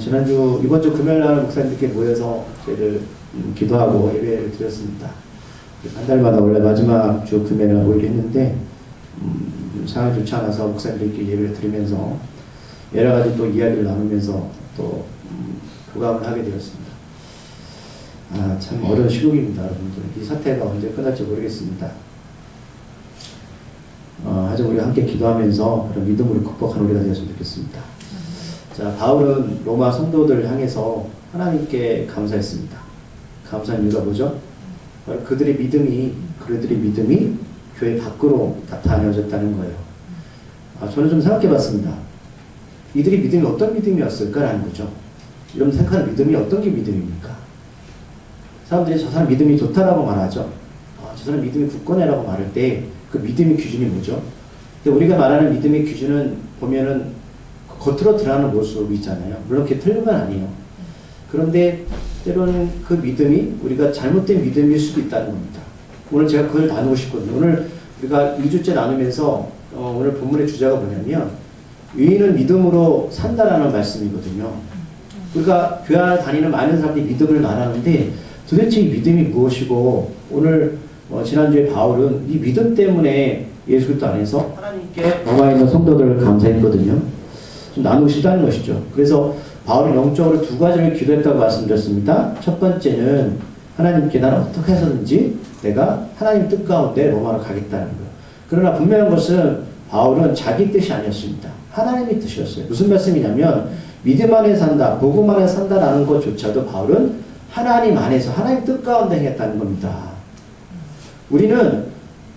이번 주 금요일 날 목사님들께 모여서 저희들 기도하고 예배를 드렸습니다. 한 달마다 원래 마지막 주 금요일 날 모이게 했는데 상황이 좋지 않아서 목사님들께 예배를 드리면서 여러 가지 또 이야기를 나누면서 또 교감을 하게 되었습니다. 참 어려운 시국입니다, 여러분들. 이 사태가 언제 끝날지 모르겠습니다. 하지만 우리 함께 기도하면서 그런 믿음으로 극복하는 우리가 되었으면 좋겠습니다. 자, 바울은 로마 성도들을 향해서 하나님께 감사했습니다. 감사한 이유가 뭐죠? 바로 그들의 믿음이 교회 밖으로 나타내어졌다는 거예요. 저는 좀 생각해 봤습니다. 이들이 믿음이 어떤 믿음이었을까라는 거죠. 여러분 생각하는 믿음이 어떤 게 믿음입니까? 사람들이 저 사람 믿음이 좋다라고 말하죠. 저 사람 믿음이 굳건해라고 말할 때 그 믿음의 기준이 뭐죠? 근데 우리가 말하는 믿음의 기준은 보면은 겉으로 드러나는 모습이 있잖아요. 물론 그게 틀린 건 아니에요. 그런데 때로는 그 믿음이 우리가 잘못된 믿음일 수도 있다는 겁니다. 오늘 제가 그걸 나누고 싶거든요. 오늘 우리가 2주째 나누면서 오늘 본문의 주제가 뭐냐면 의인은 믿음으로 산다라는 말씀이거든요. 우리가 교회 다니는 많은 사람들이 믿음을 말하는데 도대체 이 믿음이 무엇이고 오늘 지난주에 바울은 이 믿음 때문에 예수 그리스도 안에서 하나님께 로마에 있는 성도들을 감사했거든요. 좀 나누고 싶다는 것이죠. 그래서 바울은 영적으로 두 가지를 기도했다고 말씀드렸습니다. 첫 번째는 하나님께 나는 어떻게 해서든지 내가 하나님 뜻 가운데 로마로 가겠다는 거예요. 그러나 분명한 것은 바울은 자기 뜻이 아니었습니다. 하나님의 뜻이었어요. 무슨 말씀이냐면 믿음 안에 산다, 복음 안에 산다라는 것조차도 바울은 하나님 안에서 하나님 뜻 가운데 행했다는 겁니다. 우리는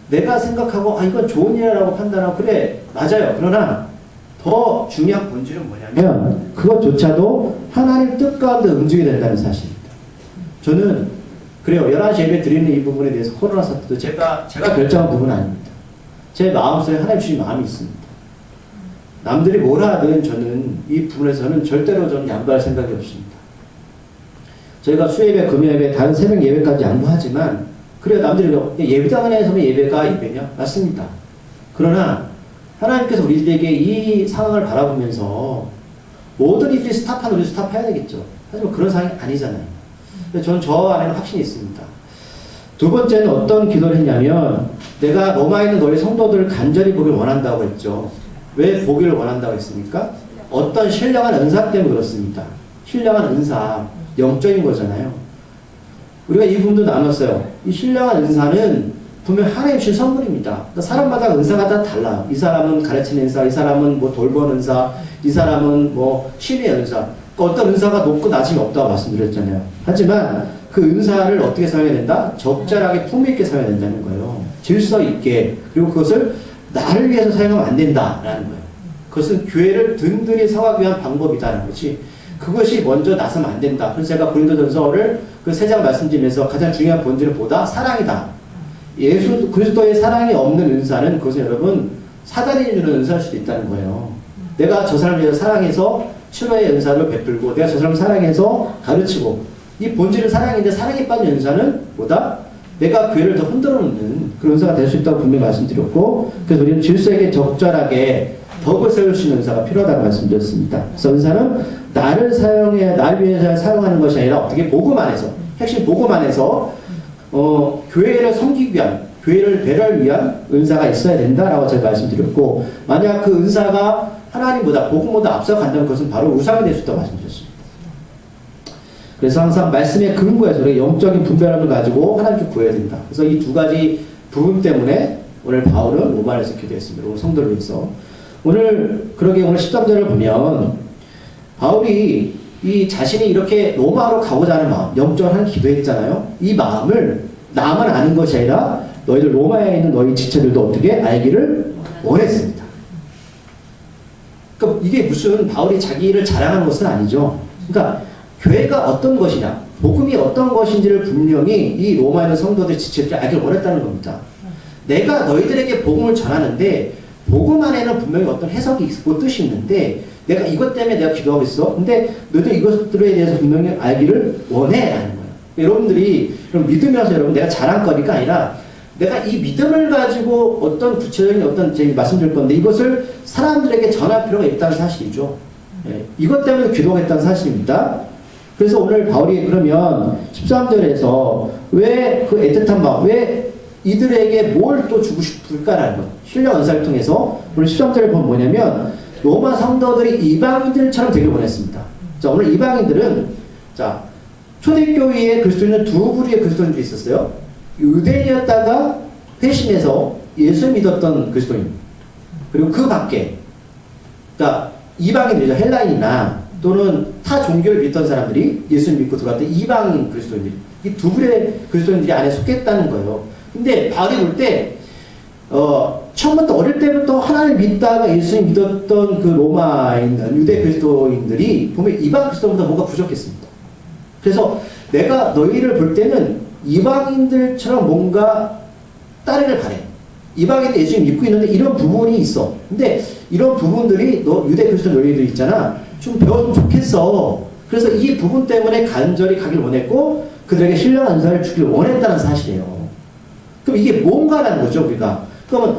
내가 생각하고 이건 좋은 일이라고 판단하고 그래 맞아요. 그러나 더 중요한 본질은 뭐냐면 그것조차도 하나님 뜻 가운데 움직이게 된다는 사실입니다. 저는 그래요. 11시 예배 드리는 이 부분에 대해서 코로나 사태도 제가 결정한 부분은 아닙니다. 제 마음속에 하나님 주신 마음이 있습니다. 남들이 뭐라 하든 저는 이 부분에서는 절대로 저는 양보할 생각이 없습니다. 저희가 수예배, 금요예배, 다른 새벽 예배까지 양보하지만 그래요. 남들이 예배당 안에서는 예배가 예배냐? 맞습니다. 그러나 하나님께서 우리들에게 이 상황을 바라보면서 모든 이들이 스탑하는 우리 스탑해야 되겠죠. 하지만 그런 상황이 아니잖아요. 저는 저 안에는 확신이 있습니다. 두 번째는 어떤 기도를 했냐면 내가 로마에 있는 너희 성도들을 간절히 보기를 원한다고 했죠. 왜 보기를 원한다고 했습니까? 어떤 신령한 은사 때문에 그렇습니다. 신령한 은사, 영적인 거잖아요. 우리가 이 부분도 나눴어요. 이 신령한 은사는 분명 하나님 주신 선물입니다. 그러니까 사람마다 은사가 다 달라요. 이 사람은 가르치는 은사, 이 사람은 뭐 돌보는 은사, 이 사람은 뭐 신의 은사. 그러니까 어떤 은사가 높고 낮음이 없다고 말씀드렸잖아요. 하지만 그 은사를 어떻게 사용해야 된다? 적절하게 품위 있게 사용해야 된다는 거예요. 질서 있게. 그리고 그것을 나를 위해서 사용하면 안 된다라는 거예요. 그것은 교회를 든든히 세우기 위한 방법이다라는 거지. 그것이 먼저 나서면 안 된다. 그래서 제가 고린도전서를 그 3장 말씀드리면서 가장 중요한 본질은 보다 사랑이다. 예수 그리스도의 사랑이 없는 은사는 그것은 여러분 사단이 주는 은사일 수도 있다는 거예요. 내가 저 사람을 위해서 사랑해서 치료의 은사를 베풀고 내가 저 사람을 사랑해서 가르치고 이 본질은 사랑인데 사랑에 빠진 은사는 보다 내가 교회를 더 흔들어 놓는 그런 은사가 될 수 있다고 분명히 말씀드렸고 그래서 우리는 질서에게 적절하게 덕을 세울 수 있는 은사가 필요하다고 말씀드렸습니다. 그래서 은사는 나를 위해서 사용하는 것이 아니라 어떻게 복음 안에서 핵심 복음 안에서 교회를 섬기기 위한 교회를 배려를 위한 은사가 있어야 된다라고 제가 말씀드렸고 만약 그 은사가 하나님보다 복음보다 앞서간다면 그것은 바로 우상이 될 수 있다고 말씀드렸습니다. 그래서 항상 말씀의 근거에서 우리가 영적인 분별함을 가지고 하나님께 구해야 된다. 그래서 이 두 가지 부분 때문에 오늘 바울은 로마에서 기도했습니다. 오늘 성도를 위해서. 오늘 13절을 보면 바울이 이 자신이 이렇게 로마로 가고자 하는 마음, 영적으로 하는 기도했잖아요. 이 마음을 나만 아는 것이 아니라 너희들 로마에 있는 너희 지체들도 어떻게 알기를 원했습니다. 그러니까 이게 무슨 바울이 자기를 자랑하는 것은 아니죠. 그러니까 교회가 어떤 것이냐, 복음이 어떤 것인지를 분명히 이 로마에 있는 성도들 지체들이 알기를 원했다는 겁니다. 내가 너희들에게 복음을 전하는데 복음 안에는 분명히 어떤 해석이 있고 뜻이 있는데 내가 이것 때문에 내가 기도하고 있어. 근데 너희들 이것들에 대해서 분명히 알기를 원해 라는 거예요. 여러분들이 그럼 믿음이라서 여러분 내가 자랑거리가 아니라 내가 이 믿음을 가지고 어떤 구체적인 어떤 제가 말씀드릴 건데 이것을 사람들에게 전할 필요가 있다는 사실이죠. 예, 이것 때문에 기도했다는 사실입니다. 그래서 오늘 바울이 그러면 13절에서 왜 그 애틋한 마음, 왜 이들에게 뭘 또 주고 싶을까라는 것. 신령 은사를 통해서 오늘 13절에 보면 뭐냐면 로마 성도들이 이방인들처럼 되길 원했습니다. 자, 오늘 이방인들은 자, 초대교회에 그리스도인은 두 부류의 그리스도인들이 있었어요. 유대인이었다가 회심해서 예수 믿었던 그리스도인. 그리고 그 밖에 그러니까 이방인들이죠. 헬라인이나 또는 타 종교를 믿던 사람들이 예수를 믿고 들어갔던 이방인 그리스도인들. 이 두 부류의 그리스도인들이 안에 속했다는 거예요. 근데 바울이 볼 때 처음부터 어릴 때부터 하나님을 믿다가 예수를 믿었던 그 로마에 있는 유대 그리스도인들이 보면 이방 그리스도보다 뭔가 부족했습니다. 그래서 내가 너희를 볼 때는 이방인들처럼 뭔가 따르길 바래. 이방인들 예수님 믿고 있는데 이런 부분이 있어. 근데 이런 부분들이 너 유대 그리스도 너희들 있잖아. 좀 배웠으면 좋겠어. 그래서 이 부분 때문에 간절히 가길 원했고 그들에게 신령한 은사를 주길 원했다는 사실이에요. 그럼 이게 뭔가라는 거죠, 우리가. 그러면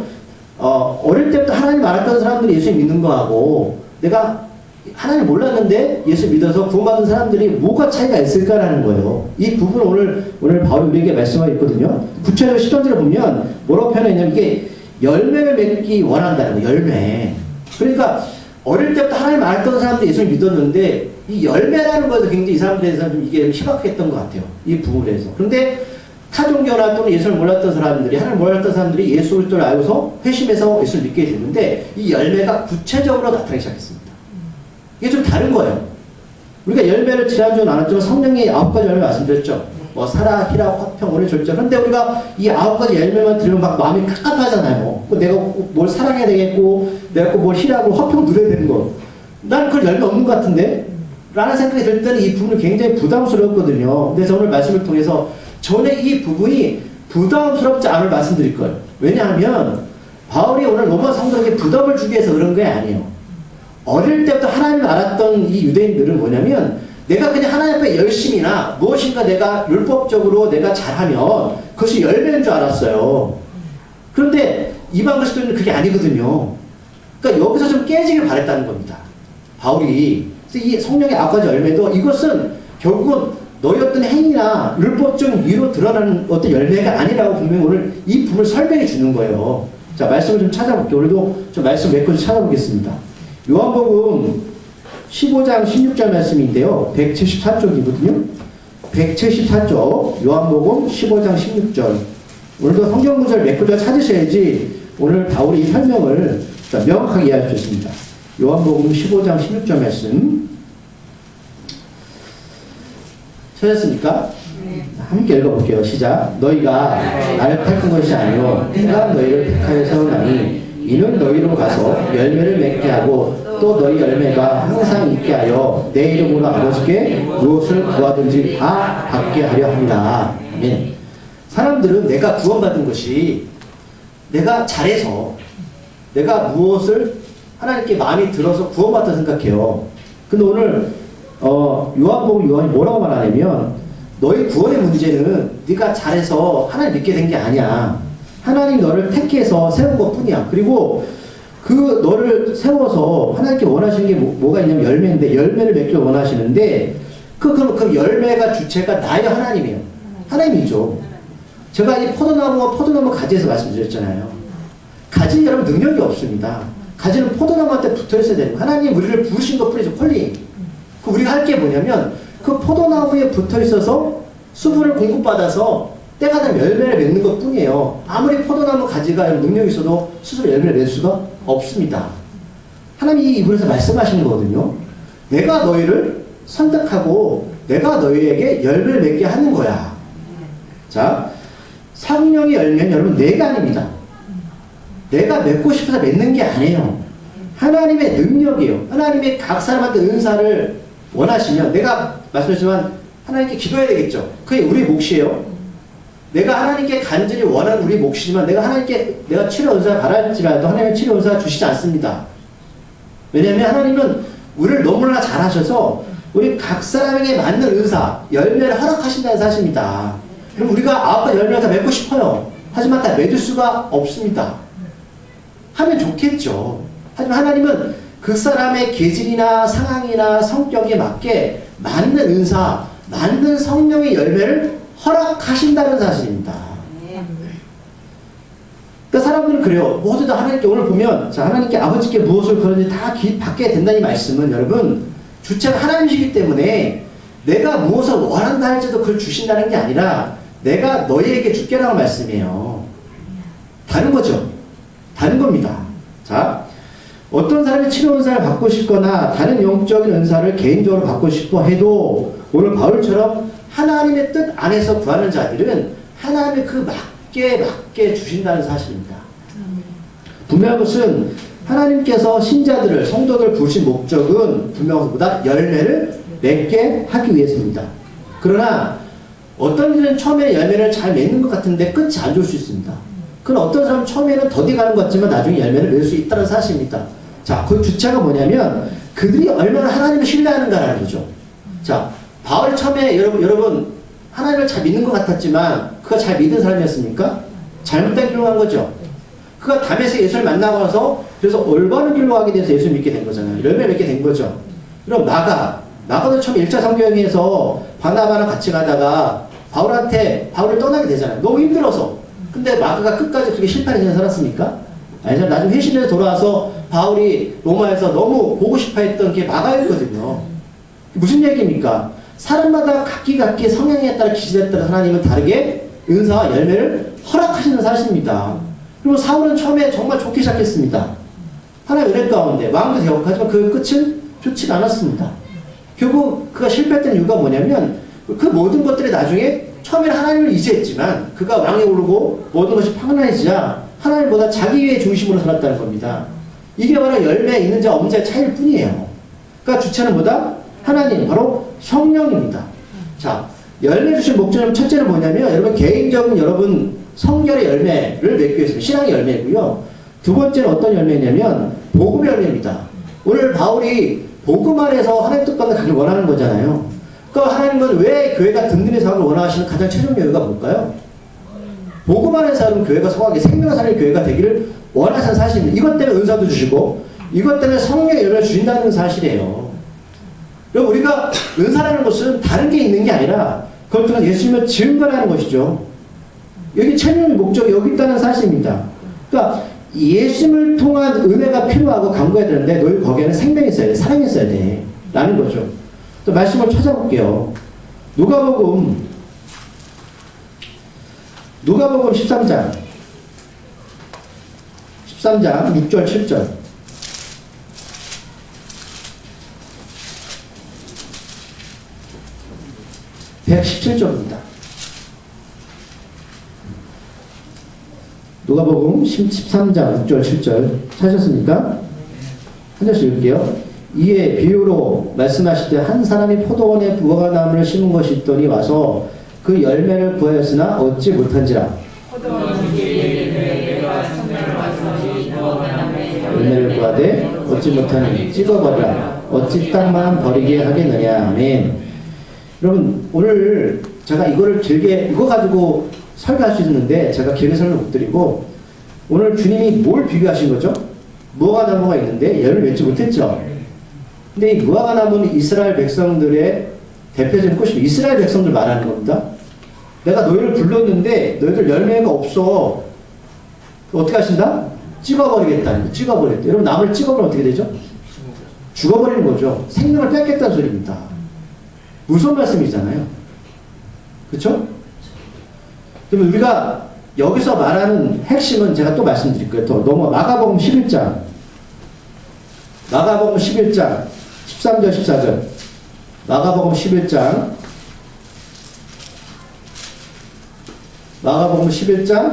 어릴 때부터 하나님 알았던 사람들이 예수 믿는 거하고 내가 하나님 몰랐는데 예수 믿어서 구원받은 사람들이 뭐가 차이가 있을까라는 거예요. 이 부분을 오늘 바울이 우리에게 말씀하고 있거든요. 구체적으로 10절에 보면 뭐라고 표현했냐면 이게 열매를 맺기 원한다는 거예요. 열매. 그러니까 어릴 때부터 하나님 알았던 사람들이 예수를 믿었는데 이 열매라는 것에서 굉장히 이 사람들에 대해서 좀 이게 희박했던 것 같아요. 이 부분에서. 그런데 타종교나 또는 예수를 몰랐던 사람들이 하나님 몰랐던 사람들이 예수 그리스도를 알고서 회심해서 예수를 믿게 됐는데 이 열매가 구체적으로 나타나기 시작했습니다. 이게 좀 다른 거예요. 우리가 열매를 지난주에 나눴지만 성령의 9가지 열매 말씀드렸죠. 뭐 사랑, 희락, 화평, 오늘 절제. 그런데 우리가 이 9가지 열매만 들으면 막 마음이 깝깝하잖아요. 내가 뭘 사랑해야 되겠고 내가 꼭 뭘 희락을 화평을 누려야 되는 거. 나는 그걸 열매 없는 것 같은데? 라는 생각이 들 때는 이 부분이 굉장히 부담스럽거든요. 그래서 오늘 말씀을 통해서 전에 이 부분이 부담스럽지 않을 말씀드릴 거예요. 왜냐하면 바울이 오늘 로마 성도에게 부담을 주기 위해서 그런 게 아니에요. 어릴 때부터 하나님을 알았던 이 유대인들은 뭐냐면 내가 그냥 하나님 앞에 열심히나 무엇인가 내가 율법적으로 내가 잘하면 그것이 열매인 줄 알았어요. 그런데 이방 그리스도인은 그게 아니거든요. 그러니까 여기서 좀 깨지길 바랬다는 겁니다. 바울이. 그래서 이 성령의 9가지 열매도 이것은 결국은 너희 어떤 행위나 율법적인 위로 드러나는 어떤 열매가 아니라고 분명히 오늘 이 부분을 설명해 주는 거예요. 자, 말씀을 좀 찾아볼게요. 오늘도 좀 말씀 몇 가지 찾아보겠습니다. 요한복음 15장 16절 말씀인데요. 174쪽이거든요. 174쪽 요한복음 15장 16절. 오늘도 성경 구절 몇 구절 찾으셔야지 오늘 바울이 이 설명을 명확하게 이해할 수 있습니다. 요한복음 15장 16절 말씀 찾았습니까? 함께 읽어볼게요. 시작. 너희가 나를 택한 것이 아니요 내가 너희를 택하여서 나니 이는 너희로 가서 열매를 맺게 하고 또 너희 열매가 항상 있게 하여 내 이름으로 아버지께 무엇을 구하든지 다 받게 하려 합니다. 아멘. 사람들은 내가 구원받은 것이 내가 잘해서 내가 무엇을 하나님께 마음이 들어서 구원받다 생각해요. 근데 오늘 요한복음 요한이 뭐라고 말하냐면 너희 구원의 문제는 네가 잘해서 하나님 믿게 된 게 아니야. 하나님 너를 택해서 세운 것 뿐이야. 그리고 그 너를 세워서 하나님께 원하시는 게 뭐가 있냐면 열매인데 열매를 맺길 원하시는데 그 열매가 주체가 나의 하나님이에요. 하나님이죠. 제가 이 포도나무와 포도나무 가지에서 말씀드렸잖아요. 가지는 여러분 능력이 없습니다. 가지는 포도나무한테 붙어 있어야 되는 하나님 우리를 부르신 것 뿐이죠. 콜링. 우리가 할 게 뭐냐면 그 포도나무에 붙어 있어서 수분을 공급받아서 때가 되면 열매를 맺는 것 뿐이에요. 아무리 포도나무 가지가 능력이 있어도 스스로 열매를 맺을 수가 없습니다. 하나님이 이 부분에서 말씀하시는 거거든요. 내가 너희를 선택하고 내가 너희에게 열매를 맺게 하는 거야. 자, 성령의 열매는 여러분 내가 아닙니다. 내가 맺고 싶어서 맺는 게 아니에요. 하나님의 능력이에요. 하나님의 각 사람한테 은사를 원하시면 내가 말씀드렸지만 하나님께 기도해야 되겠죠. 그게 우리 몫이에요. 내가 하나님께 간절히 원하는 우리 몫이지만 내가 하나님께 내가 치료 은사 바랄지라도 하나님의 치료 은사 주시지 않습니다. 왜냐하면 하나님은 우리를 너무나 잘하셔서 우리 각 사람에게 맞는 은사, 열매를 허락하신다는 사실입니다. 그럼 우리가 9가지 열매를 다 맺고 싶어요. 하지만 다 맺을 수가 없습니다. 하면 좋겠죠. 하지만 하나님은 그 사람의 계질이나 상황이나 성격에 맞게 맞는 은사, 맞는 성령의 열매를 허락하신다는 사실입니다. 그러니까 사람들은 그래요. 모두 다 하나님께 오늘 보면 자, 하나님께 아버지께 무엇을 그런지 다 받게 된다는 이 말씀은 여러분 주체가 하나님이시기 때문에 내가 무엇을 원한다 할지도 그걸 주신다는 게 아니라 내가 너희에게 주겠다는 말씀이에요. 다른 거죠. 다른 겁니다. 자, 어떤 사람이 치료 은사를 받고 싶거나 다른 영적인 은사를 개인적으로 받고 싶어 해도 오늘 바울처럼 하나님의 뜻 안에서 구하는 자들은 하나님의 그 맞게 주신다는 사실입니다. 분명한 것은 하나님께서 신자들을 성도들을 부르신 목적은 분명한 것보다 열매를 맺게 하기 위해서입니다. 그러나 어떤 일은 처음에 열매를 잘 맺는 것 같은데 끝이 안 좋을 수 있습니다. 그건 어떤 사람은 처음에는 더디 가는 것 같지만 나중에 열매를 맺을 수 있다는 사실입니다. 자, 그 주체가 뭐냐면 그들이 얼마나 하나님을 신뢰하는가라는 거죠. 자, 바울이 처음에 여러분 하나님을 잘 믿는 것 같았지만 그가 잘 믿은 사람이었습니까? 잘못된 길로 간 거죠. 그가 담에서 예수를 만나고 나서 그래서 올바른 길로 가게 돼서 예수를 믿게 된 거잖아요. 열매 맺게 된 거죠. 그럼 마가도 처음 1차 성경에서 바나바랑 같이 가다가 바울을 떠나게 되잖아요. 너무 힘들어서. 근데 마가가 끝까지 그렇게 실패하는 인생 살았습니까? 아니죠. 나중에 회심해서 돌아와서 바울이 로마에서 너무 보고 싶어 했던 게 마가였거든요. 무슨 얘기입니까? 사람마다 각기 성향에 따라 기질에 따라 하나님은 다르게 은사와 열매를 허락하시는 사실입니다. 그리고 사울은 처음에 정말 좋게 시작했습니다. 하나의 은혜 가운데 왕도 되었고 하지만 그 끝은 좋지가 않았습니다. 결국 그가 실패했던 이유가 뭐냐면 그 모든 것들이 나중에 처음에는 하나님을 의지했지만 그가 왕에 오르고 모든 것이 평안해지자 하나님보다 자기의 중심으로 살았다는 겁니다. 이게 바로 열매에 있는 자 없는 자의 차이일 뿐이에요. 그러니까 주체는 뭐다? 하나님, 바로 성령입니다. 자, 열매 주신 목적은 첫째는 뭐냐면 여러분 개인적인 여러분 성결의 열매를 맺기 위해서 신앙의 열매고요. 두 번째는 어떤 열매냐면 복음의 열매입니다. 오늘 바울이 복음 안에서 하나님 뜻받는 가길 원하는 거잖아요. 그러니까 하나님은 왜 교회가 든든해서 하길 원하시는 가장 최종 이유가 뭘까요? 복음 안에서 하는 교회가 성하게 생명을 살리는 교회가 되기를 원하시는 사실입니다. 이것 때문에 은사도 주시고 이것 때문에 성령의 열매를 주신다는 사실이에요. 그럼 우리가 은사라는 것은 다른 게 있는 게 아니라 그걸 통해서 예수님을 증거하는 것이죠. 여기 최종의 목적이 여기 있다는 사실입니다. 그러니까 예수님을 통한 은혜가 필요하고 간구해야 되는데 너희 거기에는 생명이 있어야 돼. 사랑이 있어야 돼. 라는 거죠. 또 말씀을 찾아볼게요. 누가복음 13장 6절 7절 117절입니다. 누가복음 13장 6절 7절 찾으셨습니까? 한 절씩 읽을게요. 이에 비유로 말씀하실 때 한 사람이 포도원에 무화과나무를 심은 것이 있더니 와서 그 열매를 구하였으나 얻지 못한지라. 열매를 구하되 얻지 못하니 찍어버리라. 어찌 땅만 버리게 하겠느냐. 아멘. 여러분 오늘 제가 이거를 길게 이거 가지고 설교할 수 있는데 제가 길게 설명 못 드리고 오늘 주님이 뭘 비교하신 거죠? 무화과나무가 있는데 열을 맺지 못했죠. 근데 이 무화과나무는 이스라엘 백성들의 대표적인 꽃이고 이스라엘 백성들 말하는 겁니다. 내가 너희를 불렀는데 너희들 열매가 없어. 어떻게 하신다? 찍어버리겠다는 거예요. 찍어버리겠다. 여러분 나무를 찍어버리면 어떻게 되죠? 죽어버리는 거죠. 생명을 뺏겠다는 소리입니다. 무서운 말씀이잖아요. 그렇죠? 그러면 우리가 여기서 말하는 핵심은 제가 또 말씀드릴 거예요. 또 마가복음 11장 13절 14절 마가복음 11장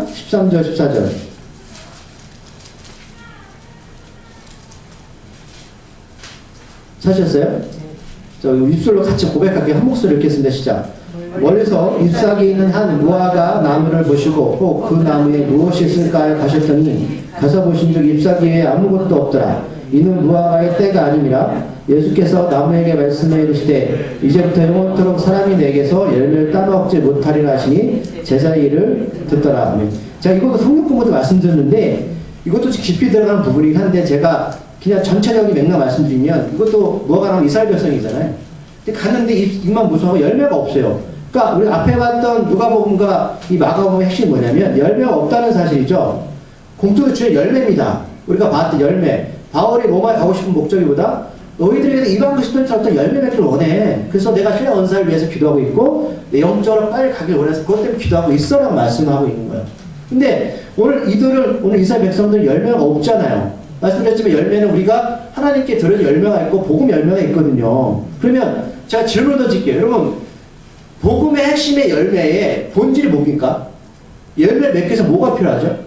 13절 14절 찾으셨어요? 저 입술로 같이 고백할게요. 한 목소리 읽겠습니다. 시작. 멀리서 잎사귀 있는 한 무화과 나무를 보시고 꼭 그 나무에 무엇이 있을까 가셨더니 가서 보신즉 잎사귀에 아무것도 없더라. 이는 무화과의 때가 아니니라. 예수께서 나무에게 말씀해 이르시되 이제부터 영원토록 사람이 내게서 열매를 따먹지 못하리라 하시니 제자의 일을 듣더라. 제가 이것도 성경 공부도 말씀드렸는데 이것도 깊이 들어가는 부분이긴 한데 제가 그냥 전체적인 맥락 말씀드리면 이것도 뭐가 나오면 이스라엘 백성이잖아요. 근데 갔는데 입만 무성하고 열매가 없어요. 그러니까 우리 앞에 봤던 누가복음과 이 마가복음의 핵심이 뭐냐면 열매가 없다는 사실이죠. 공통의 주의 열매입니다. 우리가 봤던 열매. 바울이 로마에 가고 싶은 목적이보다 너희들에게 이방 그리스도인처럼 어떤 열매 맺기를 원해. 그래서 내가 신앙 언사를 위해서 기도하고 있고 내 영적으로 빨리 가길 원해서 그것 때문에 기도하고 있어라고 말씀하고 있는 거예요. 근데 오늘 이스라엘 백성들은 열매가 없잖아요. 말씀드렸지만 열매는 우리가 하나님께 들은 열매가 있고 복음 열매가 있거든요. 그러면 제가 질문을 던질게요. 여러분 복음의 핵심의 열매의 본질이 뭡니까? 열매를 맺기 위해서 뭐가 필요하죠?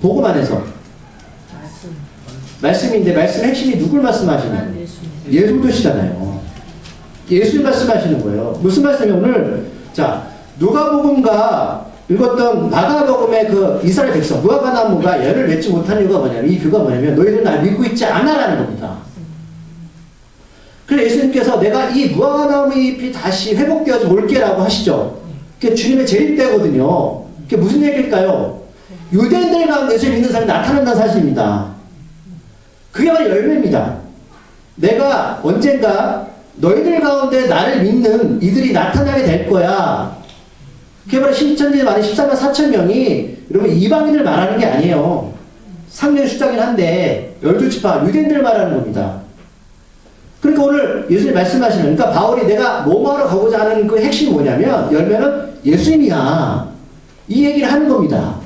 복음 안에서 말씀인데 말씀의 핵심이 누굴 말씀하시나요? 예수 그리스도시잖아요. 예수님 말씀하시는 거예요. 무슨 말씀이에요? 오늘 자 누가복음과 읽었던 마가복음의 그 이스라엘 백성 무화과나무가 열을 맺지 못한 이유가 뭐냐면 이 뷰가 뭐냐면 너희들은 날 믿고 있지 않아라는 겁니다. 그래서 예수님께서 내가 이 무화과나무 잎이 다시 회복되어서 올게라고 하시죠. 그게 주님의 재림때거든요. 그게 무슨 얘기일까요? 유대인들 가운데 예수를 믿는 사람이 나타난다는 사실입니다. 그게 바로 열매입니다. 내가 언젠가 너희들 가운데 나를 믿는 이들이 나타나게 될 거야. 그게 바로 신천지에 말한 14만 4천 명이 여러분 이방인을 말하는 게 아니에요. 상당히 숫자긴 한데 12지파 유대인들 말하는 겁니다. 그러니까 오늘 예수님 말씀하시는 그러니까 바울이 내가 뭐하러 가고자 하는 그 핵심이 뭐냐면 열매는 예수님이야. 이 얘기를 하는 겁니다.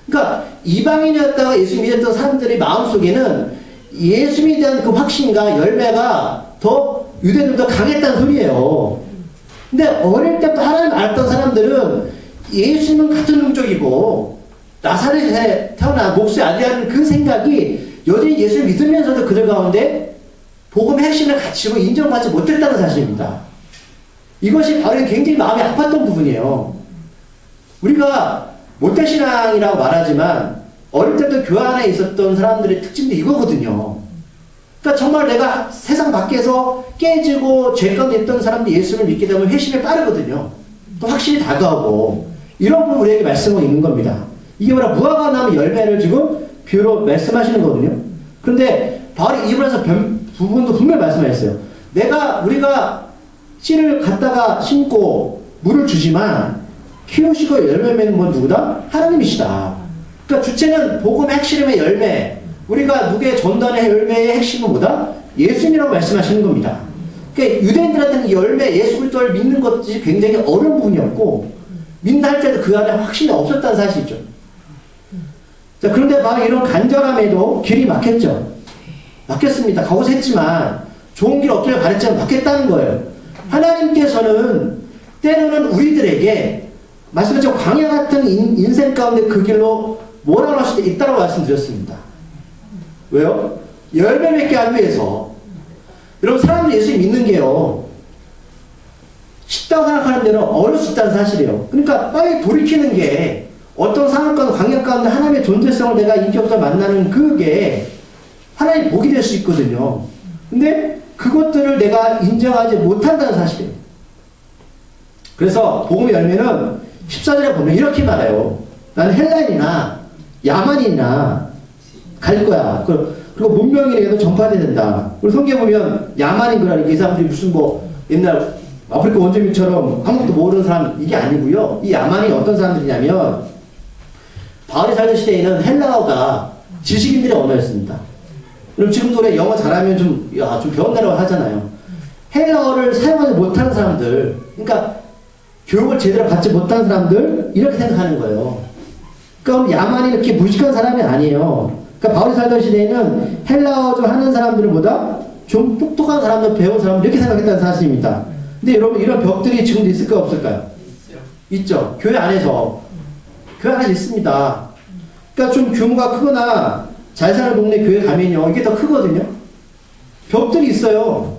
그러니까 이방인이었다가 예수 믿었던 사람들의 마음속에는 예수님에 대한 그 확신과 열매가 더 유대인들보다 강했다는 소리예요. 근데 어릴 때부터 하나님 알았던 사람들은 예수님은 같은 종족이고 나사렛에 태어난 목수의 아들이라는 그 생각이 여전히 예수를 믿으면서도 그들 가운데 복음의 핵심을 갖추고 인정받지 못했다는 사실입니다. 이것이 바로 굉장히 마음이 아팠던 부분이에요. 우리가 모태신앙이라고 말하지만 어릴 때부터 교회 안에 있었던 사람들의 특징도 이거거든요. 그러니까 정말 내가 세상 밖에서 깨지고 죄 가운데 있던 사람들이 예수를 믿게 되면 회심에 빠르거든요. 또 확실히 다가오고 이런 부분 우리에게 말씀하고 있는 겁니다. 이게 바로 무화과나무 열매를 지금 비유로 말씀하시는 거거든요. 그런데 바울이 이분에서 부분도 분명히 말씀하셨어요. 우리가 씨를 갖다가 심고 물을 주지만 키우시고 열매 맺는 건 누구다? 하나님이시다. 그러니까 주체는 복음의 핵심의 열매, 우리가 누구의 전단의 열매의 핵심은 뭐다? 예수님이라고 말씀하시는 겁니다. 그러니까 유대인들한테는 열매, 예수 그리스도를 믿는 것이 굉장히 어려운 부분이었고 믿는다 할 때도 그 안에 확신이 없었다는 사실이죠. 자, 그런데 바로 이런 간절함에도 길이 막혔죠. 막혔습니다. 가고자 했지만 좋은 길 없기를 바랬지만 막혔다는 거예요. 하나님께서는 때로는 우리들에게 말씀드렸죠. 광야 같은 인생 가운데 그 길로 몰아넣을 수도 있다고 말씀드렸습니다. 왜요? 열매 맺게 하기 위해서. 여러분 사람들이 예수 믿는 게요 쉽다고 생각하는 데는 어려울 수 있다는 사실이에요. 그러니까 빨리 돌이키는 게 어떤 상황 가운데 광야 가운데 하나님의 존재성을 내가 인격적으로 만나는 그게 하나님의 복이 될 수 있거든요. 근데 그것들을 내가 인정하지 못한다는 사실이에요. 그래서 복음의 열매는 14절에 보면 이렇게 말해요. 나는 헬라인이나 야만인이나 갈 거야. 그리고 문명인에게도 전파돼야 된다. 그리고 성경에 보면 야만인 그러니까 이 사람들이 무슨 옛날 아프리카 원주민처럼 아무것도 모르는 사람 이게 아니고요. 이 야만이 어떤 사람들이냐면 바울이 살던 시대에는 헬라어가 지식인들의 언어였습니다. 그럼 지금도 우리 영어 잘하면 좀 배운다라고 하잖아요. 헬라어를 사용하지 못하는 사람들, 그러니까 교육을 제대로 받지 못한 사람들 이렇게 생각하는 거예요. 그러니까 야만이 이렇게 무식한 사람이 아니에요. 그러니까 바울이 살던 시대에는 헬라어 좀 하는 사람들보다 좀 똑똑한 사람들, 배운 사람들 이렇게 생각했다는 사실입니다. 근데 여러분 이런 벽들이 지금도 있을까요? 없을까요? 있죠. 교회 안에서. 교회 안에 있습니다. 그러니까 좀 규모가 크거나 잘 사는 동네 교회 가면요 이게 더 크거든요. 벽들이 있어요.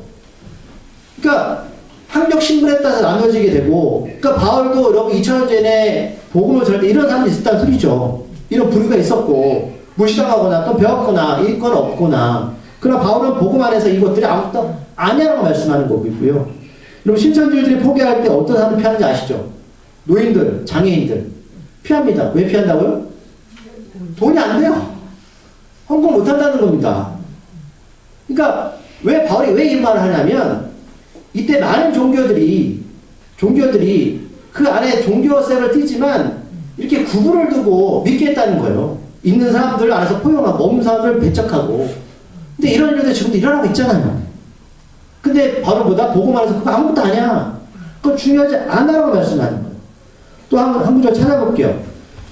그러니까 학력 신분에 따라서 나눠지게 되고, 그러니까 바울도 여러분 2000년 전에 복음을 전할 때 이런 사람이 있었다는 소리죠. 이런 부류가 있었고 무시당하거나 또 배웠거나 인권 없거나. 그러나 바울은 복음 안에서 이것들이 아무것도 아니라고 말씀하는 거고요. 여러분 신천지들이 포기할 때 어떤 사람들 피하는지 아시죠? 노인들, 장애인들 피합니다. 왜 피한다고요? 돈이 안 돼요. 헌금 못 한다는 겁니다. 그러니까 왜 바울이 왜 이 말을 하냐면 이때 많은 종교들이 그 안에 종교색을 띠지만 이렇게 구분을 두고 믿겠다는 거예요. 있는 사람들 알아서 포용하고 없는 사람들 배척하고. 근데 이런 일들 지금도 일어나고 있잖아요. 근데 바로 뭐다? 복음 안에서 그거 아무것도 아니야. 그거 중요하지 않다라고 말씀하는 거예요. 또 한 구절 찾아볼게요.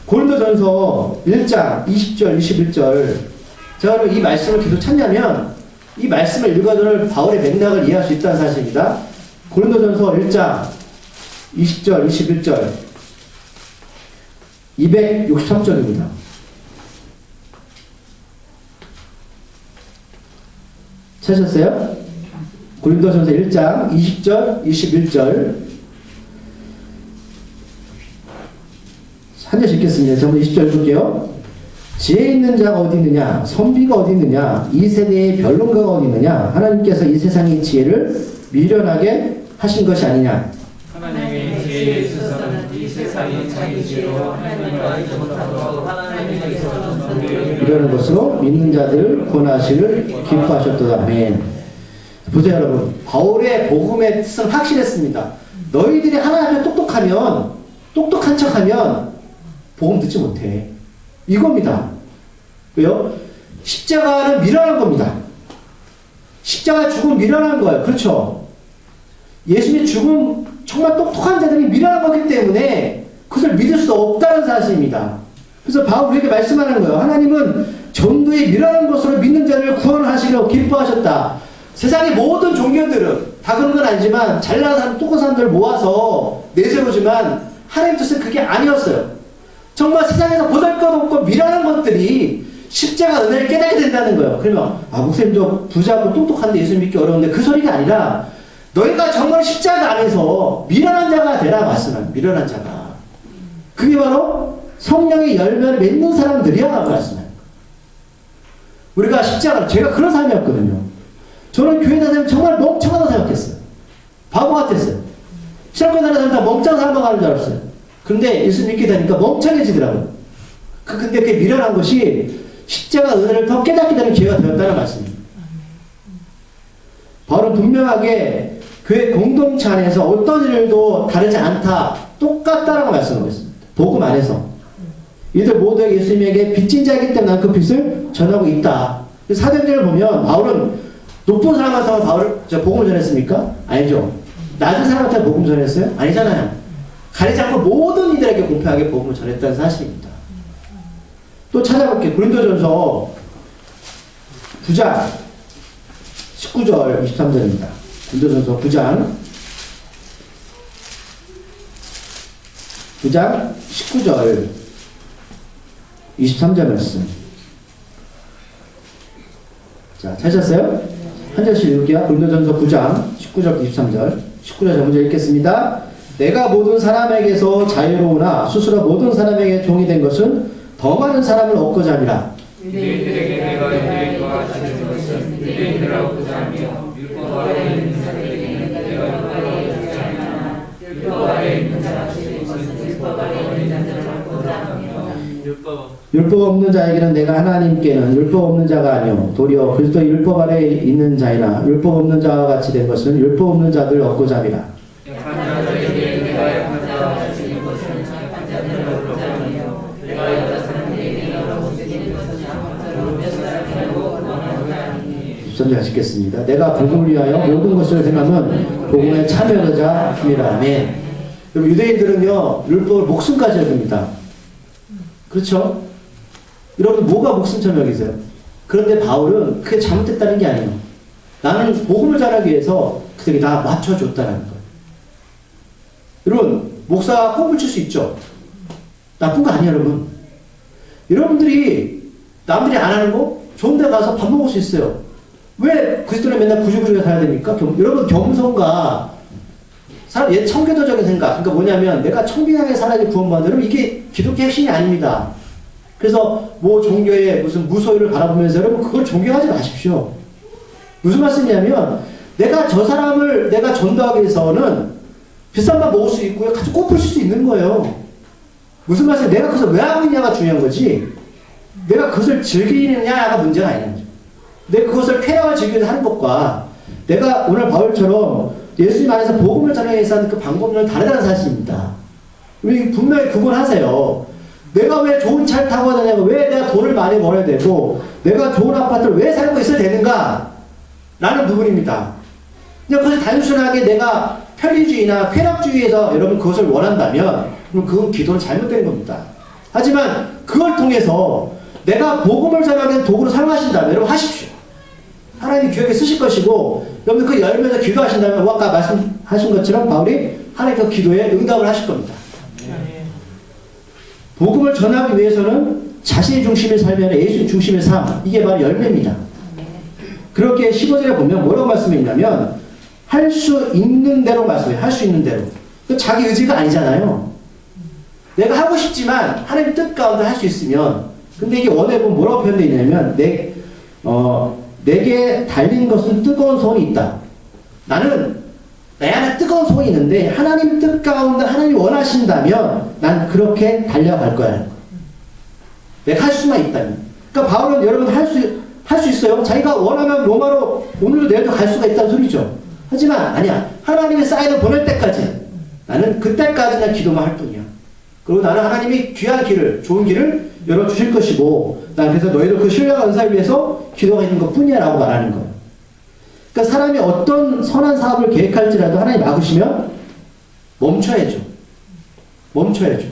고린도전서 1장 20절 21절. 제가 이 말씀을 계속 찾냐면 이 말씀을 읽어주는 바울의 맥락을 이해할 수 있다는 사실입니다. 고린도전서 1장 20절 21절 263절입니다. 찾으셨어요? 고린도전서 1장 20절 21절 한 절씩 읽겠습니다. 전부 20절 읽을게요. 지혜 있는 자가 어디 있느냐? 선비가 어디 있느냐? 이 세대의 변론가가 어디 있느냐? 하나님께서 이 세상의 지혜를 미련하게 하신 것이 아니냐? 하나님의 지혜에 있어서는 이 세상이 자기 지혜로 하나님을 알지 못하고 하나님께서 이러는 것으로 믿는 자들을 구원하시를 기뻐하셨도다. 아멘. 보세요 여러분. 바울의 복음의 뜻은 확실했습니다. 너희들이 하나님 앞에 똑똑한 척하면 복음 듣지 못해. 이겁니다. 왜요? 십자가는 미련한 겁니다. 십자가 죽음 미련한 거예요. 그렇죠? 예수님의 죽음 정말 똑똑한 자들이 미련한 거기 때문에 그것을 믿을 수 없다는 사실입니다. 그래서 바울이 이렇게 말씀하는 거예요. 하나님은 전도의 미련한 것으로 믿는 자를 구원하시려고 기뻐하셨다. 세상의 모든 종교들은 다 그런 건 아니지만 잘난 사람, 똑똑한 사람들을 모아서 내세우지만 하나님 뜻은 그게 아니었어요. 정말 세상에서 보잘것없고 미련한 것들이 십자가 은혜를 깨닫게 된다는 거예요. 그러면 목사님 저 부자고 똑똑한데 예수 믿기 어려운데 그 소리가 아니라 너희가 정말 십자가 안에서 미련한 자가 되라 말씀합니다. 미련한 자가. 그게 바로 성령의 열매를 맺는 사람들이야 말씀합니다. 우리가 십자가, 제가 그런 삶이었거든요. 저는 교회 다니면 정말 멍청하다고 생각했어요. 바보 같았어요. 신학교 다니는 사람 다 멍청한 사람만 가는 줄 알았어요. 근데 예수 믿게 되니까 멍청해지더라고요. 근데 그게 미련한 것이 십자가 은혜를 더 깨닫게 되는 기회가 되었다는 말씀입니다. 바울은 분명하게 교회 공동체 안에서 어떤 일도 다르지 않다, 똑같다라고 말씀하고 있습니다. 복음 안에서. 이들 모두가 예수님에게 빚진 자이기 때문에 그 빚을 전하고 있다. 사도행전을 보면 바울은 높은 사람한테 복음을 전했습니까? 아니죠. 낮은 사람한테 복음 전했어요? 아니잖아요. 가리지 않고 모든 이들에게 공평하게 복음을 전했다는 사실입니다. 또 찾아볼게요. 고린도전서 9장 19절 23절입니다. 고린도전서 9장 19절 23절 말씀. 자, 찾으셨어요? 한 절씩 읽을게요. 고린도전서 9장 19절 23절 19절 먼저 읽겠습니다. 내가 모든 사람에게서 자유로우나 스스로 모든 사람에게 종이 된 것은 더 많은 사람을 얻고자 함이라. 유대인들에게 내가 유대인과 같이 된 것은 유대인들을 얻고자 하며 율법 아래에 있는 자들에게는 내가 율법 아래에 있지 않으나 율법 아래에 있는 자같이 된 것은 율법 아래에 있는 자들을 얻고자 하며 율법 없는 자에게는 내가 하나님께는 율법 없는 자가 아니요 도리어 그리스도 율법 아래에 있는 자이나 율법 없는 자와 같이 된 것은 율법 없는 자들을 얻고자 함이라. 약한 자들에게 내가 약한 자와 같이 된 것은 약한 자들을 얻고자 하며 내가 여러 사람에게 여러 못이 된 것은 약한 몇 사람이라고 원하노라 하니. 13절 하시겠습니다. 내가 복음을 위하여 모든 것을 생각하면 복음에 참여하자 함이라. 아멘. 그럼 유대인들은요 율법을 목숨까지 여깁니다. 그렇죠? 여러분 뭐가 목숨처럼 여기세요? 그런데 바울은 그게 잘못됐다는 게 아니에요. 나는 복음을 전하기 위해서 그들이 다 맞춰줬다는 거예요. 여러분 목사가 꼽을 칠 수 있죠? 나쁜 거 아니에요 여러분. 여러분들이 남들이 안 하는 거 좋은 데 가서 밥 먹을 수 있어요. 왜 그리스도는 맨날 구주구주가 살아야 됩니까? 여러분 겸손과 옛 청교도적인 생각, 그러니까 뭐냐면 내가 청빈하게 살아야지 구원받는, 여러분 이게 기독교 핵심이 아닙니다. 그래서 뭐 종교의 무슨 무소유를 바라보면서 여러분 그걸 존경하지 마십시오. 무슨 말씀이냐면 내가 저 사람을 내가 전도하기 위해서는 비싼 밥 먹을 수 있고요, 같이 꽃 피실 수 있는 거예요. 무슨 말씀이에요? 내가 그것을 왜 하고 있냐가 중요한 거지 내가 그것을 즐기느냐가 문제가 아니라는 거죠. 내 그것을 쾌락을 즐기기 위해서 하는 것과 내가 오늘 바울처럼 예수님 안에서 복음을 전하기 위해서 하는 그 방법은 다르다는 사실입니다. 우리 분명히 구분하세요. 내가 왜 좋은 차를 타고 다니냐고, 왜 내가 돈을 많이 벌어야 되고, 내가 좋은 아파트를 왜 살고 있어야 되는가? 라는 부분입니다. 그냥 그것이 단순하게 내가 편리주의나 쾌락주의에서 여러분 그것을 원한다면, 그럼 그건 기도는 잘못된 겁니다. 하지만 그걸 통해서 내가 복음을 전하기 위한 도구로 사용하신다면 여러분 하십시오. 하나님 기억에 쓰실 것이고, 여러분 그 열면서 기도하신다면 아까 말씀하신 것처럼 바울이 하나님 그 기도에 응답을 하실 겁니다. 복음을 전하기 위해서는 자신의 중심의 삶이 아니라 예수 중심의 삶, 이게 바로 열매입니다. 그렇게 15절에 보면 뭐라고 말씀했냐면 할 수 있는 대로 말씀해요. 할 수 있는 대로. 자기 의지가 아니잖아요. 내가 하고 싶지만 하나님 뜻 가운데 할 수 있으면, 근데 이게 원어에 보면 뭐라고 표현되어 있냐면 내게 달린 것은 뜨거운 소원이 있다. 나는 내 안에 뜨거운 소원이 있는데 하나님 뜻 가운데 하나님이 원하신다면 난 그렇게 달려갈 거야. 내가 할 수만 있다면. 그러니까 바울은 여러분 할 수 있어요. 자기가 원하면 로마로 오늘도 내일도 갈 수가 있다는 소리죠. 하지만 아니야. 하나님의 사인을 보낼 때까지 나는 그때까지 난 기도만 할 뿐이야. 그리고 나는 하나님이 귀한 길을, 좋은 길을 열어주실 것이고, 난 그래서 너희도 그 신령한 은사를 위해서 기도가 있는 것 뿐이야 라고 말하는 거예요. 그러니까 사람이 어떤 선한 사업을 계획할지라도 하나님 막으시면 멈춰야죠. 멈춰야죠.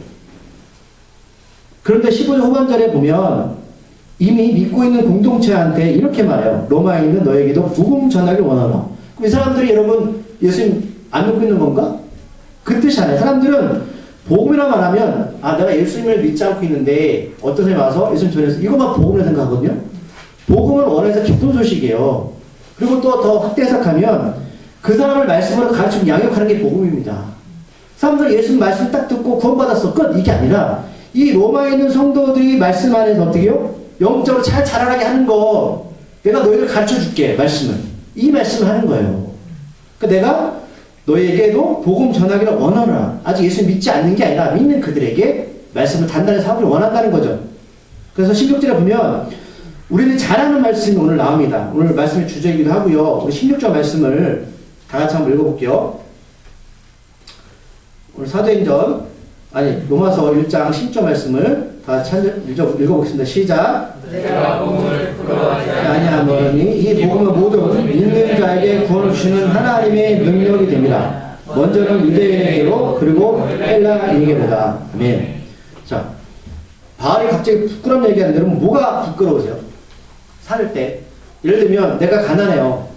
그런데 15절 후반절에 보면 이미 믿고 있는 공동체한테 이렇게 말해요. 로마에 있는 너에게도 복음 전하길 원하노라. 그럼 이 사람들이 여러분 예수님 안 믿고 있는 건가? 그 뜻이 아니에요. 사람들은 복음이라 말하면 내가 예수님을 믿지 않고 있는데 어떤 사람이 와서 예수님 전해서 이것만 복음이라 생각하거든요. 복음은 원어에서 기쁜 소식이에요. 그리고 또 더 확대 해석하면 그 사람을 말씀으로 가르치고 양육하는 게 복음입니다. 사람들은 예수님 말씀 딱 듣고 구원받았어. 끝. 이게 아니라 이 로마에 있는 성도들이 말씀 안에서 어떻게 해요? 영적으로 잘 자라나게 하는 거, 내가 너희를 가르쳐줄게. 말씀을. 이 말씀을 하는 거예요. 그러니까 내가 너에게도 복음 전하기를 원하노라. 아직 예수 믿지 않는 게 아니라 믿는 그들에게 말씀을 단단히 사오기를 원한다는 거죠. 그래서 16절에 보면 우리는 잘하는 말씀이 오늘 나옵니다. 오늘 말씀의 주제이기도 하고요. 우리 16절 말씀을 다 같이 한번 읽어볼게요. 오늘 사도행전, 로마서 1장 10절 말씀을 다 같이 읽어보겠습니다. 시작. 내가 복음을 부러워하지 아니하노니 이 복음은 모든 믿는 자에게 구원을 주시는 하나님의 능력이 됩니다. 먼저는 유대인에게로 그리고 헬라인에게보다. 아멘. 자, 바울이 갑자기 부끄러운 얘기하는데 여러분 뭐가 부끄러우세요? 살 때 예를 들면 내가 가난해요.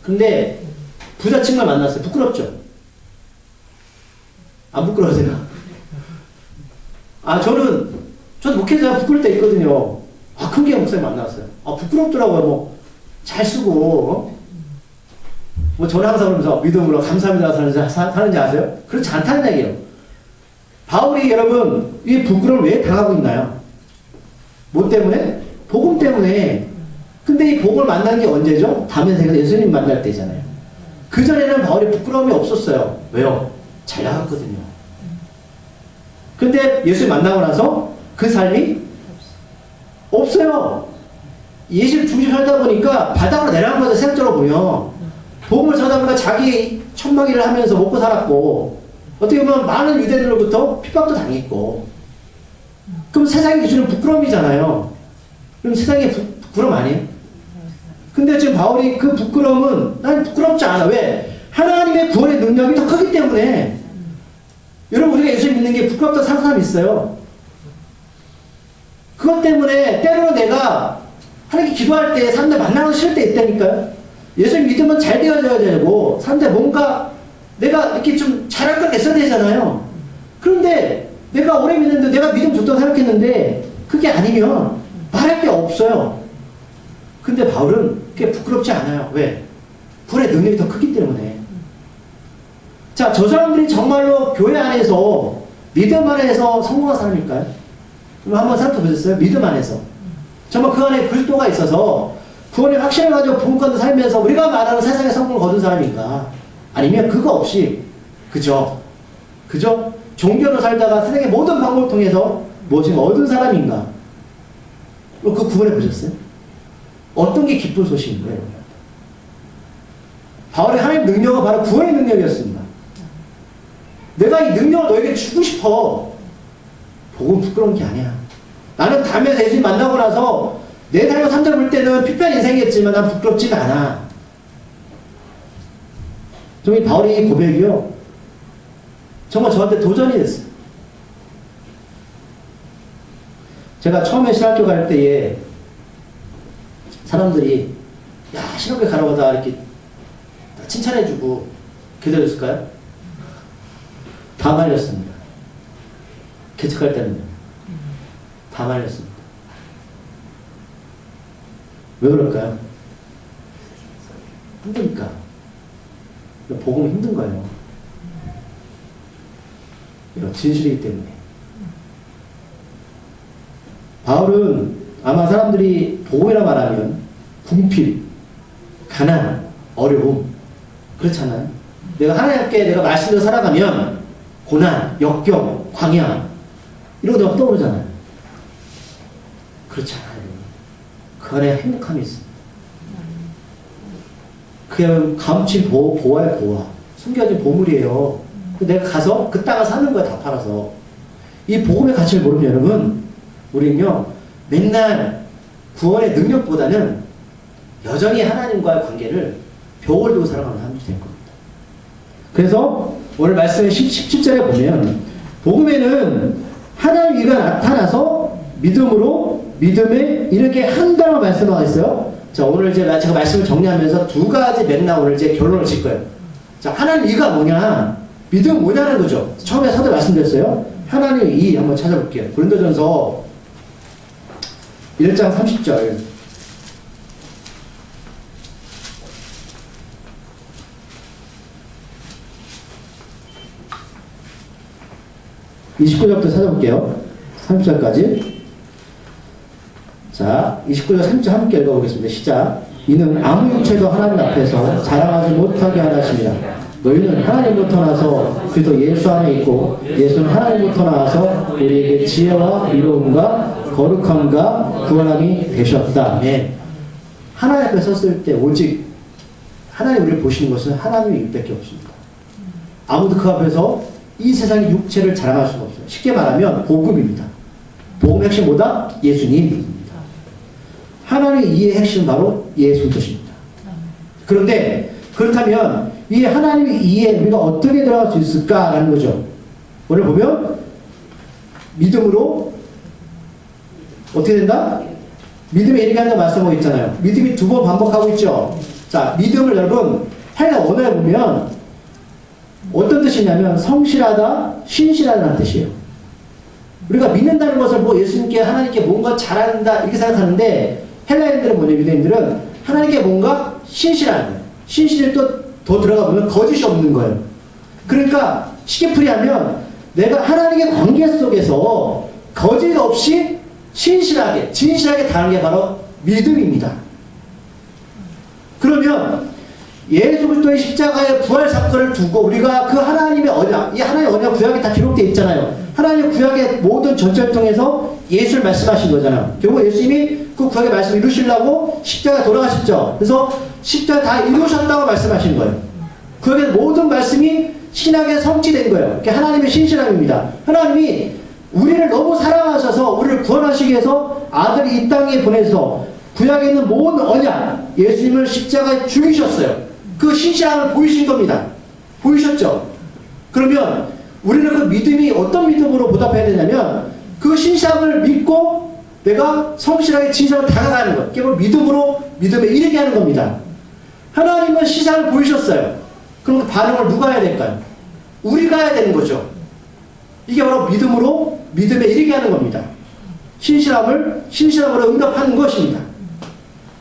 근데 부자친구를 만났어요. 부끄럽죠? 안 부끄러우세요? 저도 목회자 부끄러울 때 있거든요. 큰게 목사님 만났어요. 부끄럽더라고요. 잘 쓰고, 저는 항상 그러면서 믿음으로 감사합니다 사는지 아세요? 그렇지 않다는 얘기예요. 바울이 여러분, 이 부끄러움을 왜 당하고 있나요? 뭐 때문에? 복음 때문에. 근데 이 복음을 만난 게 언제죠? 다음 생에서 예수님 만날 때잖아요. 그전에는 바울이 부끄러움이 없었어요. 왜요? 잘 나갔거든요. 근데 예수 만나고 나서 그 삶이 없어요. 예수 중심 살다 보니까 바닥으로 내려간 거죠. 세상적으로 보면. 복음을 전하다 보니까 자기 천막일을 하면서 먹고 살았고, 어떻게 보면 많은 유대인들로부터 핍박도 당했고, 그럼 세상의 기준은 부끄러움이잖아요. 그럼 세상의 부끄러움 아니에요? 근데 지금 바울이 그 부끄러움은 난 부끄럽지 않아. 왜? 하나님의 구원의 능력이 더 크기 때문에. 여러분 우리가 예수 믿는 게 부끄럽다고 생각하는 사람이 있어요. 그것 때문에 때로는 내가 하나님께 기도할 때 사람들 만나기 싫을 때 있다니까요. 예수 믿으면 잘 되어져야 되고 사람들 뭔가 내가 이렇게 좀 잘할 걸 애써야 되잖아요. 그런데 내가 오래 믿는데 내가 믿음 좋다고 생각했는데 그게 아니면 말할 게 없어요. 근데 바울은 그게 부끄럽지 않아요. 왜? 구원의 능력이 더 크기 때문에. 자, 저 사람들이 정말로 교회 안에서 믿음 안에서 성공한 사람일까요? 그럼 한번 살펴보셨어요? 믿음 안에서. 정말 그 안에 그리스도가 있어서 구원의 확신을 가지고 부흥 가운데 살면서 우리가 말하는 세상의 성공을 거둔 사람인가? 아니면 그거 없이 그저 종교로 살다가 세상의 모든 방법을 통해서 무엇인가 얻은 사람인가? 그 구분해 보셨어요? 어떤 게 기쁜 소식인 거예요? 바울의 하나님 능력은 바로 구원의 능력이었습니다. 내가 이 능력을 너에게 주고 싶어. 복음 부끄러운 게 아니야. 나는 담에서 예수님 만나고 나서 내 삶을 산다고 볼 때는 피폐한 인생이겠지만 난 부끄럽지가 않아. 좀 이 바울의 이 고백이요, 정말 저한테 도전이 됐어요. 제가 처음에 신학교 갈 때에 사람들이 야 신학교 가라고 다 이렇게 칭찬해주고 기다렸을까요? 다 말렸습니다. 개척할 때는요. 다 말렸습니다. 왜 그럴까요? 힘드니까. 복음은 힘든 거예요. 이런 진실이기 때문에. 바울은 아마 사람들이 복음이라 말하면 궁핍, 가난, 어려움, 그렇잖아요. 내가 하나님께 내가 말씀대로 살아가면 고난, 역경, 광야 이런 거 떠오르잖아요. 그렇지 않아요. 그 안에 행복함이 있습니다. 그냥 감춘 보화의 보화, 숨겨진 보물이에요. 내가 가서 그 땅을 사는 거야, 다 팔아서. 이 복음의 가치를 모르면 여러분, 우리는요 맨날 구원의 능력보다는 여전히 하나님과의 관계를 벽을 두고 살아가는 사람들이 될 겁니다. 그래서 오늘 말씀의 17절에 보면 복음에는 하나님의 의가 나타나서 믿음으로 믿음에 이렇게 한다고 말씀하고 있어요. 자, 오늘 제가 말씀을 정리하면서 두 가지 맥락 오늘 이제 결론을 질 거예요. 자, 하나님의 의가 뭐냐? 믿음 뭐냐는 거죠. 처음에 서두 말씀드렸어요. 하나님의 의 한번 찾아볼게요. 고린도전서 1장 30절. 이 29절부터 찾아볼게요. 30절까지. 자, 29절 30절 함께 읽어보겠습니다. 시작. 이는 아무 육체도 하나님 앞에서 자랑하지 못하게 하나십니다. 너희는 하나님부터 나서 그리스도 예수 안에 있고 예수는 하나님부터 나와서 우리에게 지혜와 이로움과 거룩함과 구원함이 되셨다. 아멘. 하나님 앞에 섰을 때 오직 하나님 우리를 보시는 것은 하나님의 입밖에 없습니다. 아무도 그 앞에서 이 세상의 육체를 자랑할 수가 없어요. 쉽게 말하면 복음입니다. 복음의 핵심 뭐다? 예수님입니다. 하나님의 이해의 핵심은 바로 예수 그리스도입니다. 그런데 그렇다면 이 하나님의 이해에 우리가 어떻게 들어갈 수 있을까라는 거죠. 오늘 보면 믿음으로 어떻게 된다? 믿음에 이르게 하는 거 말씀하고 있잖아요. 믿음이 두 번 반복하고 있죠. 자, 믿음을 여러분 헬라 언어에 보면 어떤 뜻이냐면 성실하다, 신실하다는 뜻이에요. 우리가 믿는다는 것을 뭐 예수님께 하나님께 뭔가 잘한다 이렇게 생각하는데 헬라인들은 뭐냐, 유대인들은 하나님께 뭔가 신실한 거예요. 신실을 또 더 들어가 보면 거짓이 없는 거예요. 그러니까 쉽게 풀이하면 내가 하나님의 관계 속에서 거짓 없이 신실하게, 진실하게 다하는 게 바로 믿음입니다. 그러면 예수 그리스도의 십자가의 부활 사건을 두고 우리가 그 하나님의 언약, 이 하나님의 언약 구약에 다 기록되어 있잖아요. 하나님의 구약의 모든 전체를 통해서 예수를 말씀하신 거잖아요. 결국 예수님이 그 구약의 말씀을 이루시려고 십자가에 돌아가셨죠. 그래서 십자가 다 이루셨다고 말씀하신 거예요. 구약의 모든 말씀이 신약에 성취된 거예요. 그게 하나님의 신실함입니다. 하나님이 우리를 너무 사랑하셔서 우리를 구원하시기 위해서 아들을 이 땅에 보내서 구약에 있는 모든 언약, 예수님을 십자가에 죽이셨어요. 그 신실함을 보이신 겁니다. 보이셨죠? 그러면 우리는 그 믿음이 어떤 믿음으로 보답해야 되냐면 그 신실함을 믿고 내가 성실하게 진실하게 다가가는 것. 그게 바로 믿음으로 믿음에 이르게 하는 겁니다. 하나님은 신실함을 보이셨어요. 그럼 그 반응을 누가 해야 될까요? 우리가 해야 되는 거죠. 이게 바로 믿음으로 믿음에 이르게 하는 겁니다. 신실함으로 응답하는 것입니다.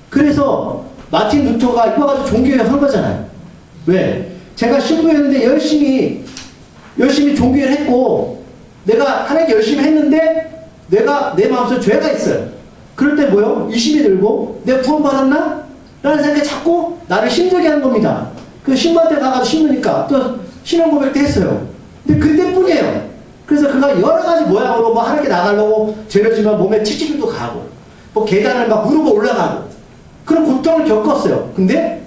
그래서 마틴 루터가 이거 가지고 종교에 한 거잖아요. 왜? 제가 신부였는데 열심히 종교를 했고 내가 하나님께 열심히 했는데 내가 내 마음속에 죄가 있어요. 그럴 때 뭐요? 의심이 들고 내가 구원받았나? 라는 생각이 자꾸 나를 힘들게 하는 겁니다. 그 신부한테 가가지고 신부니까 또 신앙 고백도 했어요. 근데 그때뿐이에요. 그래서 그가 여러 가지 모양으로 뭐 하나님께 나가려고 죄를 지면 몸에 칙칙도 가고 뭐 계단을 막 무르고 올라가고 그런 고통을 겪었어요. 근데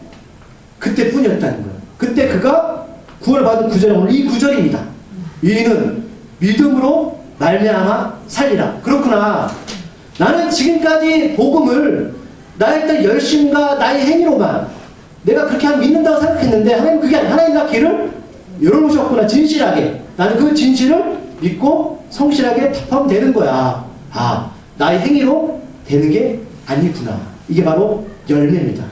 그때뿐이었다는 거예요. 그때 그가 구원을 받은 구절이 오늘 이 구절입니다. 이는 믿음으로 말미암아 살리라. 그렇구나. 나는 지금까지 복음을 나의 어떤 열심과 나의 행위로만 내가 그렇게 믿는다고 생각했는데 하나님 그게 아니라 하나님 나 길을 열어놓으셨구나. 진실하게. 나는 그 진실을 믿고 성실하게 답하면 되는 거야. 아, 나의 행위로 되는 게 아니구나. 이게 바로 열매입니다.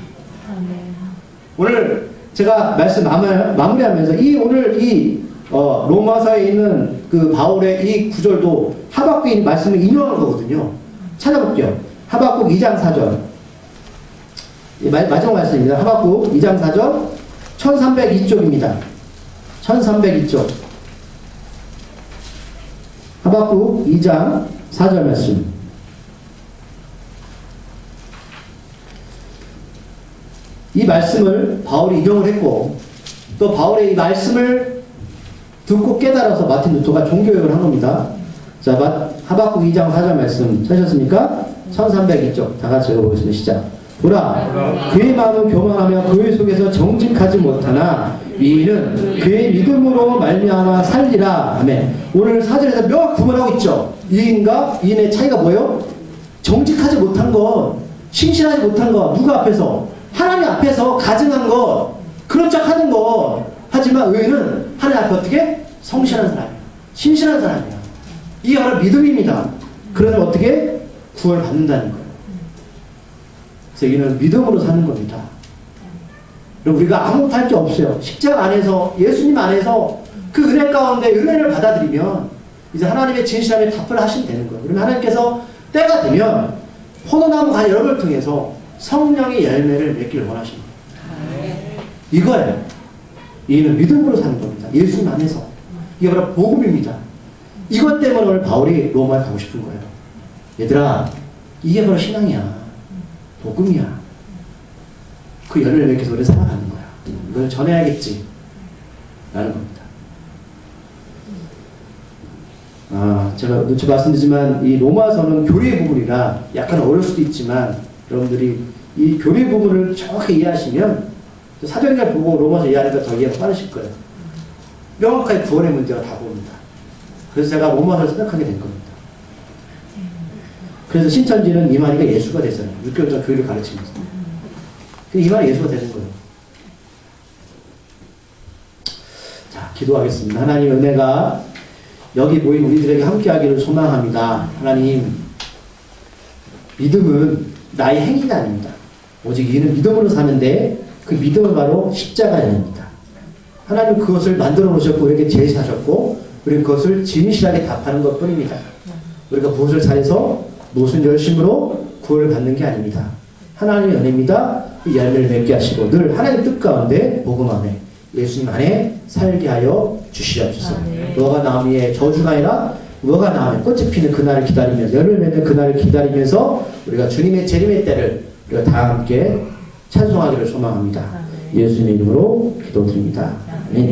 오늘 제가 말씀 마무리하면서 오늘 로마서에 있는 그 바울의 이 구절도 하박국이 말씀을 인용한 거거든요. 찾아볼게요. 하박국 2장 4절. 마지막 말씀입니다. 하박국 2장 4절 1302쪽입니다. 1302쪽. 하박국 2장 4절 말씀. 이 말씀을 바울이 인용을 했고 또 바울의 이 말씀을 듣고 깨달아서 마틴 루터가 종교개혁을 한 겁니다. 자, 하박국 2장 4절 말씀 찾으셨습니까? 1302쪽 다 같이 읽어보겠습니다. 시작. 보라, 그의 마음은 교만하며 그의 속에서 정직하지 못하나 이는 그의 믿음으로 말미암아 살리라. 아멘. 오늘 사절에서 명확히 구분하고 있죠. 이인과 이인의 차이가 뭐예요? 정직하지 못한 것, 신실하지 못한 것, 누가 앞에서? 하나님 앞에서 가증한 것, 그런 척 하는 것. 하지만 의인은 하나님 앞에 어떻게? 성실한 사람이에요. 신실한 사람이에요. 이게 바로 믿음입니다. 그래서 어떻게? 구원을 받는다는 거예요. 그래서 이는 믿음으로 사는 겁니다. 우리가 아무것도 할 게 없어요. 십자가 안에서, 예수님 안에서 그 은혜 가운데 은혜를 받아들이면 이제 하나님의 진실함에 답을 하시면 되는 거예요. 그러면 하나님께서 때가 되면 포도나무 간 여러분을 통해서 성령의 열매를 맺기를 원하십니다. 이거예요. 이는 믿음으로 사는 겁니다. 예수님 안에서. 이게 바로 복음입니다. 이것 때문에 오늘 바울이 로마에 가고 싶은 거예요. 얘들아, 이게 바로 신앙이야. 복음이야. 그 열매를 맺기 위해 살아가는 거야. 이걸 전해야겠지. 라는 겁니다. 제가 누차 말씀드리지만 이 로마서는 교리 부분이라 약간 어려울 수도 있지만 여러분들이 이 교리 부분을 정확히 이해하시면 사전을 보고 로마서 이해하니까 더 이해가 빠르실 거예요. 명확하게 구원의 문제가 다 보입니다. 그래서 제가 로마서를 생각하게 된 겁니다. 그래서 신천지는 이만희가 예수가 되잖아요. 6개월 전 교회를 가르치면서. 이만희 예수가 되는 거예요. 자, 기도하겠습니다. 하나님 은혜가 여기 모인 우리들에게 함께하기를 소망합니다. 하나님, 믿음은 나의 행위가 아닙니다. 오직 이는 믿음으로 사는데 그 믿음은 바로 십자가입니다. 하나님 그것을 만들어 놓으셨고 우리에게 제시하셨고 우리는 그것을 진실하게 답하는 것 뿐입니다. 우리가 무엇을 잘해서 무슨 열심으로 구원을 받는 게 아닙니다. 하나님의 은혜입니다. 이 열매를 맺게 하시고 늘 하나님의 뜻 가운데 복음 안에 예수님 안에 살게 하여 주시옵소서. 너가 나 위에 저주가 아니라 너가 나 위에 꽃이 피는 그날을 기다리면서 열을 맺는 그날을 기다리면서 우리가 주님의 재림의 때를 우리가 다 함께 찬송하기를 소망합니다. 예수님의 이름으로 기도드립니다. 아멘.